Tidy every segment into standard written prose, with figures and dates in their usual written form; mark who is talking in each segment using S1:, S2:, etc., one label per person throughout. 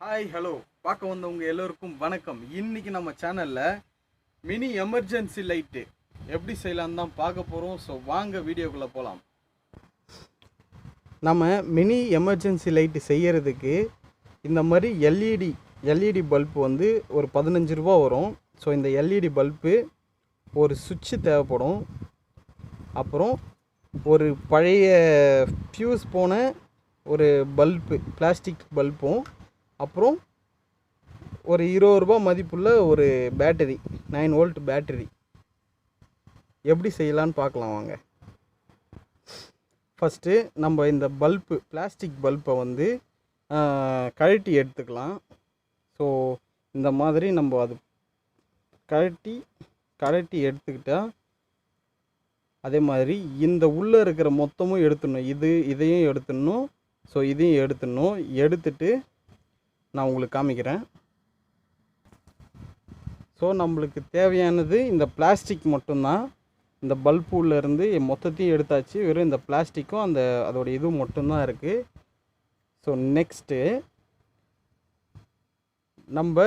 S1: Hi hello பார்க்க வந்தவங்க எல்லோருக்கும் வணக்கம். இன்னைக்கு நம்ம சேனலில் மினி எமர்ஜென்சி லைட்டு எப்படி செய்யலான்னு தான் பார்க்க போகிறோம். ஸோ வாங்க வீடியோக்குள்ளே போகலாம். நம்ம மினி எமர்ஜென்சி லைட்டு செய்கிறதுக்கு இந்த மாதிரி எல்இடி பல்பு வந்து ஒரு 15 ரூபா வரும். ஸோ இந்த எல்இடி பல்பு ஒரு சுவிட்சு தேவைப்படும். அப்புறம் ஒரு பழைய ஃபியூஸ் போன ஒரு பல்பு, பிளாஸ்டிக் பல்பும், அப்புறம் ஒரு 20 ரூபா மதிப்புள்ள ஒரு பேட்டரி, 9 வோல்ட் பேட்டரி. எப்படி செய்யலான்னு பார்க்கலாம் வாங்க. ஃபஸ்ட்டு நம்ம இந்த பல்பு, பிளாஸ்டிக் பல்பை வந்து கழட்டி எடுத்துக்கலாம். ஸோ இந்த மாதிரி நம்ம அது கழட்டி எடுத்துக்கிட்டால், அதே மாதிரி இந்த உள்ளே இருக்கிற மொத்தமும் எடுத்துடணும். இதையும் எடுத்துடணும். ஸோ இதையும் எடுத்துடணும். எடுத்துட்டு நான் உங்களுக்கு காமிக்கிறேன். ஸோ நம்மளுக்கு தேவையானது இந்த பிளாஸ்டிக் மட்டும்தான். இந்த பல்பு உள்ளேருந்து மொத்தத்தையும் எடுத்தாச்சு. வெறும் இந்த பிளாஸ்டிக்கும் அதோட இதுவும் மட்டும்தான் இருக்குது. ஸோ நெக்ஸ்ட்டு நம்ம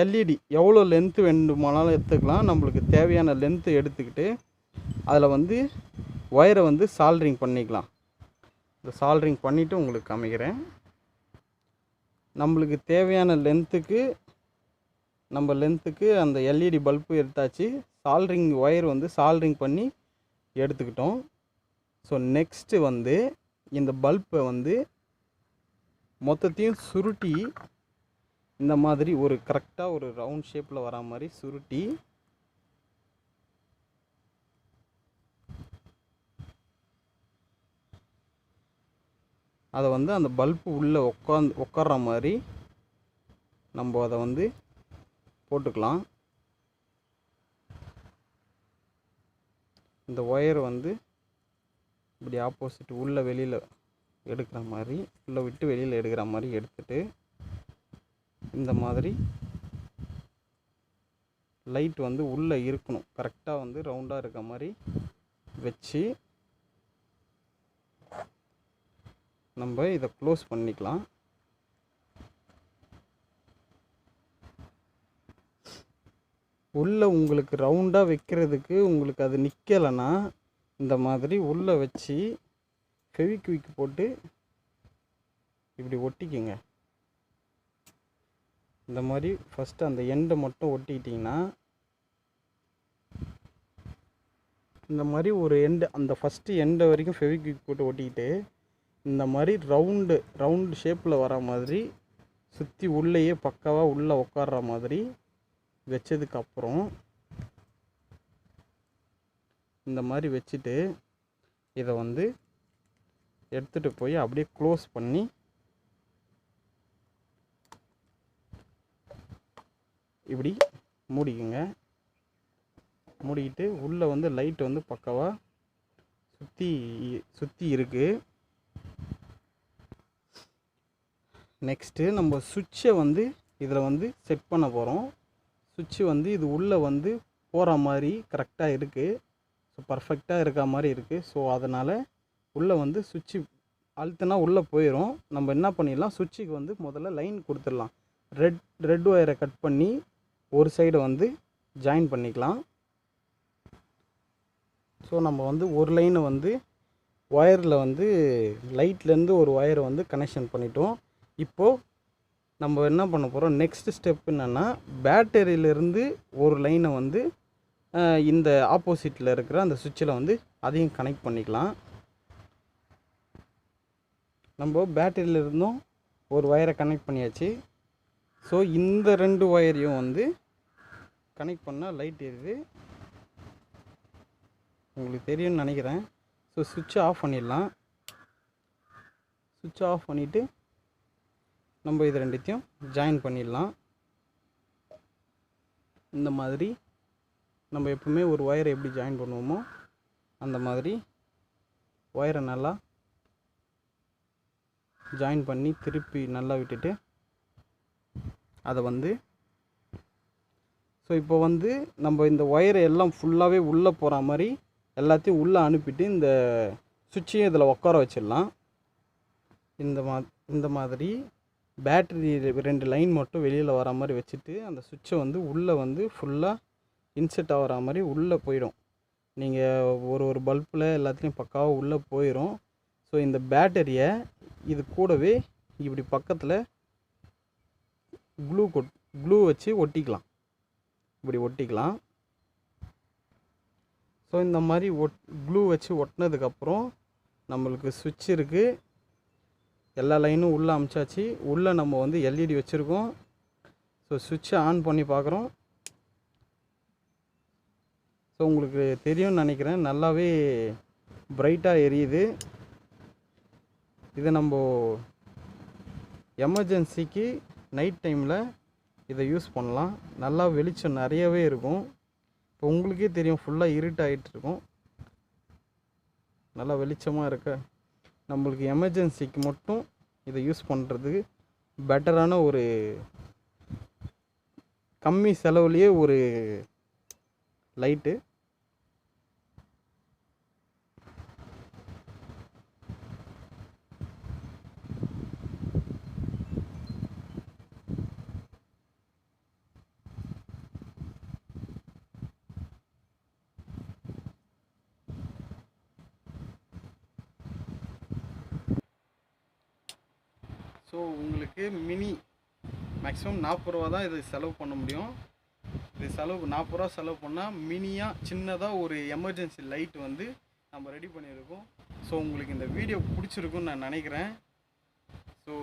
S1: எல்இடி எவ்வளோ லென்த்து வேண்டுமானாலும் எடுத்துக்கலாம். நம்மளுக்கு தேவையான லென்த்து எடுத்துக்கிட்டு அதில் வந்து ஒயரை வந்து சால்ட்ரிங் பண்ணிக்கலாம். இந்த சால்ட்ரிங் பண்ணிவிட்டு உங்களுக்கு காமிக்கிறேன். நம்மளுக்கு தேவையான லென்த்துக்கு அந்த எல்இடி பல்பு எடுத்தாச்சு. ஒயர் வந்து சால்ட்ரிங் பண்ணி எடுத்துக்கிட்டோம். ஸோ நெக்ஸ்ட்டு வந்து இந்த பல்பை வந்து மொத்தத்தையும் சுருட்டி இந்த மாதிரி ஒரு கரெக்டாக ஒரு ரவுண்ட் ஷேப்பில் வரா மாதிரி சுருட்டி அதை வந்து அந்த பல்பு உள்ளே உட்கார்ற மாதிரி நம்ம அதை வந்து போட்டுக்கலாம். இந்த ஒயர் வந்து இப்படி ஆப்போசிட் உள்ளே வெளியில் எடுக்கிற மாதிரி, உள்ளே விட்டு வெளியில் எடுக்கிற மாதிரி எடுத்துட்டு, இந்த மாதிரி லைட் வந்து உள்ளே இருக்கணும், கரெக்டாக வந்து ரவுண்டாக இருக்க மாதிரி வச்சு நம்ம இதை க்ளோஸ் பண்ணிக்கலாம். உள்ளே உங்களுக்கு ரவுண்டாக வைக்கிறதுக்கு உங்களுக்கு அது நிற்கலைன்னா இந்த மாதிரி உள்ளே வச்சு ஃபெவிக்விக் போட்டு இப்படி ஒட்டிக்குங்க. இந்த மாதிரி ஃபஸ்ட்டு அந்த எண்டை மட்டும் ஒட்டிக்கிட்டிங்கன்னா, இந்த மாதிரி ஒரு அந்த ஃபஸ்ட்டு எண்டை வரைக்கும் ஃபெவிக்விக் போட்டு ஒட்டிக்கிட்டு, இந்த மாதிரி ரவுண்டு ஷேப்பில் வர மாதிரி சுற்றி உள்ளேயே பக்காவாக உள்ளே உட்கார்ற மாதிரி வச்சதுக்கப்புறம் இந்த மாதிரி வச்சுட்டு இதை வந்து எடுத்துகிட்டு போய் அப்படியே க்ளோஸ் பண்ணி இப்படி மூடிக்குங்க. மூடிக்கிட்டு உள்ளே வந்து லைட் வந்து பக்காவாக சுற்றி இருக்குது. நெக்ஸ்ட்டு நம்ம சுவிட்சை வந்து இதில் வந்து செட் பண்ண போகிறோம். சுவிட்சு வந்து இது உள்ளே வந்து போகிற மாதிரி கரெக்டாக இருக்குது. ஸோ பர்ஃபெக்டாக இருக்க மாதிரி இருக்குது. ஸோ அதனால் உள்ளே வந்து சுவிட்சு அழுத்தினா உள்ளே போயிடும். நம்ம என்ன பண்ணிடலாம், சுவிட்சுக்கு வந்து முதல்ல லைன் கொடுத்துடலாம். ரெட் ஒயரை கட் பண்ணி ஒரு சைடை வந்து ஜாயின் பண்ணிக்கலாம். ஸோ நம்ம வந்து ஒரு லைனை வந்து ஒயரில் வந்து லைட்லேருந்து ஒரு ஒயரை வந்து கனெக்ஷன் பண்ணிட்டோம். இப்போது நம்ம என்ன பண்ண போகிறோம், நெக்ஸ்ட் ஸ்டெப் என்னென்னா, பேட்டரியிலேருந்து ஒரு லைனை வந்து இந்த ஆப்போசிட்டில் இருக்கிற அந்த சுவிட்சில் வந்து அதையும் கனெக்ட் பண்ணிக்கலாம். நம்ம பேட்டரியிலிருந்தும் ஒரு ஒயரை கனெக்ட் பண்ணியாச்சு. ஸோ இந்த 2 ஒயரையும் வந்து கனெக்ட் பண்ணால் லைட் எரியுது, உங்களுக்கு தெரியும்னு நினைக்கிறேன். ஸோ சுவிட்சை ஆஃப் பண்ணிடலாம். சுவிட்சை ஆஃப் பண்ணிவிட்டு நம்ம இது ரெண்டுத்தையும் ஜாயின் பண்ணிடலாம். இந்த மாதிரி நம்ம எப்பவுமே ஒரு ஒயரை எப்படி ஜாயின் பண்ணுவோமோ அந்த மாதிரி ஒயரை நல்லா ஜாயின் பண்ணி திருப்பி நல்லா விட்டுட்டு அதை வந்து ஸோ இப்போ வந்து நம்ம இந்த ஒயரை எல்லாம் ஃபுல்லாகவே உள்ளே போகிற மாதிரி எல்லாத்தையும் உள்ளே அனுப்பிட்டு இந்த சுவிட்சையும் இதில் உட்கார வச்சிடலாம். இந்த மாதிரி பேட்டரி 2 லைன் மட்டும் வெளியில் வர மாதிரி வச்சுட்டு அந்த சுவிட்சை வந்து உள்ளே வந்து ஃபுல்லாக இன்செர்ட் ஆகிற மாதிரி உள்ளே போயிடும். நீங்கள் ஒரு பல்பில் எல்லாத்துலேயும் பக்காவாக உள்ளே போயிடும். ஸோ இந்த பேட்டரியை இது கூடவே இப்படி பக்கத்தில் க்ளூ வச்சு ஒட்டிக்கலாம். இப்படி ஒட்டிக்கலாம். ஸோ இந்த மாதிரி க்ளூ வச்சு ஒட்டினதுக்கப்புறம் நம்மளுக்கு சுவிட்ச் இருக்குது. எல்லா லைனும் உள்ளே அமுச்சாச்சு. உள்ளே நம்ம வந்து எல்இடி வச்சுருக்கோம். ஸோ சுவிட்சை ஆன் பண்ணி பார்க்குறோம். ஸோ உங்களுக்கு தெரியும்னு நினைக்கிறேன், நல்லாவே பிரைட்டாக எரியுது. இதை நம்ம எமர்ஜென்சிக்கு நைட் டைமில் இதை யூஸ் பண்ணலாம். நல்லா வெளிச்சம் நிறையவே இருக்கும். இப்போ உங்களுக்கே தெரியும், ஃபுல்லாக இருட்டாகிட்டு இருக்கும். நல்லா வெளிச்சமாக இருக்க நம்மளுக்கு எமர்ஜென்சிக்கு மட்டும் இதை யூஸ் பண்ணுறதுக்கு பெட்டரான ஒரு கம்மி செலவுலேயே ஒரு லைட்டு. ஸோ உங்களுக்கு மேக்ஸிமம் 40 ரூபா தான் இது செலவு பண்ண முடியும். இது 40 ரூபா செலவு பண்ணால் மினியாக சின்னதாக ஒரு எமர்ஜென்சி லைட் வந்து நம்ம ரெடி பண்ணியிருக்கோம். ஸோ உங்களுக்கு இந்த வீடியோ பிடிச்சிருக்குன்னு நான் நினைக்கிறேன். ஸோ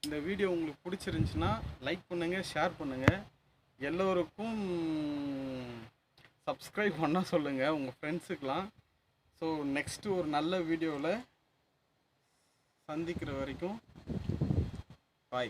S1: இந்த வீடியோ உங்களுக்கு பிடிச்சிருந்துச்சின்னா லைக் பண்ணுங்கள், ஷேர் பண்ணுங்கள், எல்லோருக்கும் சப்ஸ்கிரைப் பண்ண சொல்லுங்கள் உங்கள் ஃப்ரெண்ட்ஸுக்கெலாம். ஸோ நெக்ஸ்ட்டு ஒரு நல்ல வீடியோவில் சந்திக்கிற வரைக்கும் பாய்.